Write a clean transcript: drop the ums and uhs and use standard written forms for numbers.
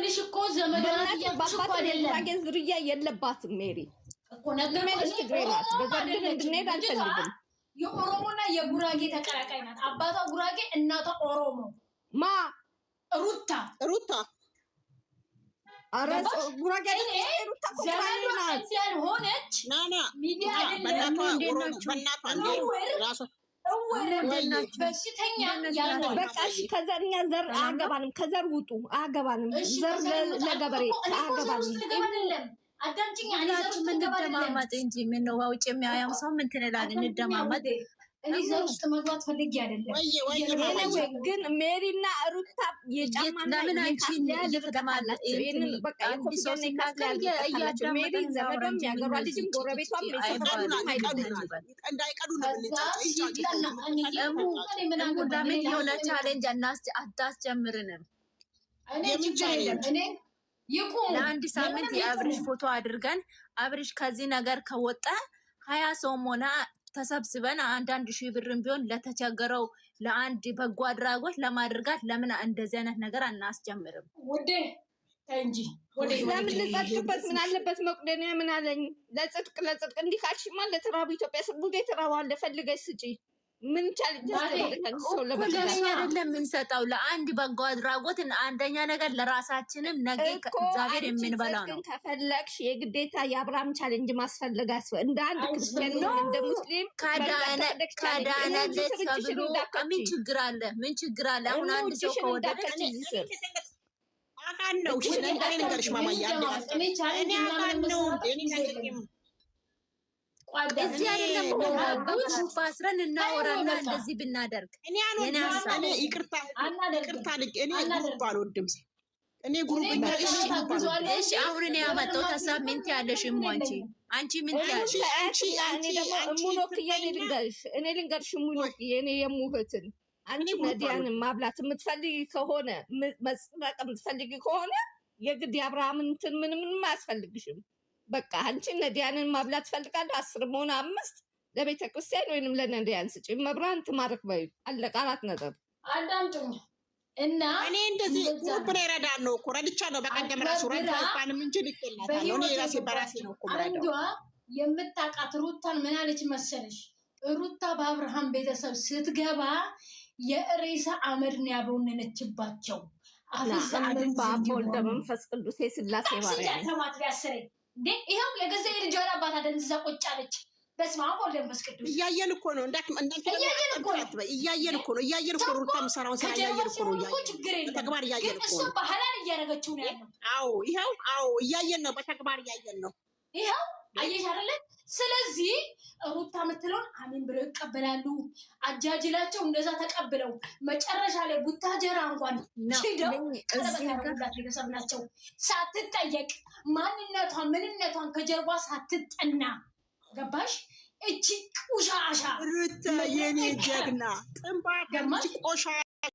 ይኸውልሽ እኮ ዘመናት ያባባት የጉራጌ ዝርያ የለባትም ሜሪ እኮ ነገርሽ ትግሬናት በዘንድ እንድንሄድ አልፈልግም። የኦሮሞና የጉራጌ ተቀላቃይ ናት። አባቷ ጉራጌ እናቷ ኦሮሞ። ማ ሩታ አረስ ጉራጌ ሩታ ዘመናት ያልሆነች ናና ሚዲያ በእናቷ ራሷ በሽተኛ ያለው በቃሽ። ከዘርኛ ዘር አገባንም ከዘር ውጡ አገባንም ዘር ለገበሬ አገባንም አዳምጪኝ። ሁላችንም እንደማመጥ እንጂ ምን ነው ውጭ የሚያያም ሰው ምን ትላለህ? እንደማመጥ እኔ ዘር ውስጥ መግባት ፈልጌ አይደለም። ግን ሜሪና ሩታ የጫማና ለምን አንቺ ይተማላት ይሄንን በቃ የኮንፊደንስ ይካስላል። ሜሪ ዘመዶም ያገሯ ልጅም ጎረቤቷም እንዳይቀዱ ነው ለምን የሆነ ቻሌንጅ አታስጀምርንም? ለአንድ ሳምንት የአብርሽ ፎቶ አድርገን አብርሽ ከዚህ ነገር ከወጣ 20 ሰውም ሆነ ተሰብስበን አንዳንድ ሺህ ብርም ቢሆን ለተቸገረው ለአንድ በጎ አድራጎት ለማድረጋት ለምን እንደዚህ አይነት ነገር አናስጀምርም? ወዴ እንጂ ለምን ልጸድቅበት ምን አለበት? መቅደኒያ ምን አለኝ? ለጽድቅ እንዲህ ካልሽማ ለተራቡ ኢትዮጵያ ብዙ የተራቡ አለ ፈልገሽ ስጪ። ምን ቻለንጅ ሰው ለበለኝ አይደለም የምንሰጠው ለአንድ በጎ አድራጎት። አንደኛ ነገር ለራሳችንም ነገ እግዚአብሔር የምንበላው ነው። ከፈለግሽ የግዴታ የአብርሃም ቻሌንጅ ማስፈልግ እንደ አንድ ክርስቲያን ነው እንደ ሙስሊም ከዳነለት ተብሎ ምን ችግር አለ? ምን ችግር አለ? አሁን አንድ ሰው ከወደደ አካን ነው እሺ ነገርሽ ማማያ እኔ አካን ነው እዚህ አይደለም ባስረን እናወራና እንደዚህ ብናደርግ እኔ ይቅርታ እኔ ግሩፕ አልወድም። እኔ ግሩፕ እሺ አሁን እኔ ያመጣው ሀሳብ ምን ትያለሽ? አንቺ ምን ትያለሽ? እኔ ደግሞ ሙኖክዬ ልንገርሽ ሙኖክዬ እኔ የሙህትን አንቺ ነዲያን ማብላት የምትፈልጊ ከሆነ መስበቅ የምትፈልጊ ከሆነ የግድ የአብርሃምን እንትን ምንም አያስፈልግሽም። በቃ አንቺ ነዲያንን ማብላት ፈልጋለሁ 10 ሆነ 5 ለቤተ ክርስቲያን ወይንም ለነዲያን ስጪ። መብራን ትማርክ በይ አለቀ። 4 ነጥብ አዳምጪኝ እና እኔ እንደዚህ ግሩፕ ነው እረዳለሁ እኮ ረድቻለሁ። በቀደም ራሱ ረዳውባንም እንጂ ልከላታለሁ። እኔ ራሴ በራሴ ነው እኮ ረዳው። አንዷ የምታውቃት ሩታን ምን አለች መሰለሽ? ሩታ በአብርሃም ቤተሰብ ስትገባ የሬሳ አመድ ነው ያቦነነችባቸው። አፍስ አድን በአቦል ደመንፈስ ቅዱስ የስላሴ ባሪያ እንዴ ይሄው የገዛ የልጇን አባት አደንዝዛ ቁጭ አለች። በስመ አብ ወወልድ ወመንፈስ ቅዱስ እያየን እኮ ነው። እያየን እኮ ነው። ሩታ የምትሰራውን ስራ እያየን እኮ ነው። በተግባር እያየን እኮ ነው። በሐላል እያደረገችው ነው ያለው። አዎ እያየን ነው። በተግባር እያየን ነው። ይሄው አየሽ አይደለ? ስለዚህ ሩታ የምትለውን አሜን ብለው ይቀበላሉ። አጃጅላቸው እንደዛ ተቀብለው መጨረሻ ላይ ቡታጀራ እንኳን ሄደው ቀለበታቸው ቤተሰብ ናቸው ሳትጠየቅ ምንነቷን ከጀርባ ሳትጠና ገባሽ? እቺ ቁሻሻ ሩታ የኔ ጀግና ጥንባት ቆሻ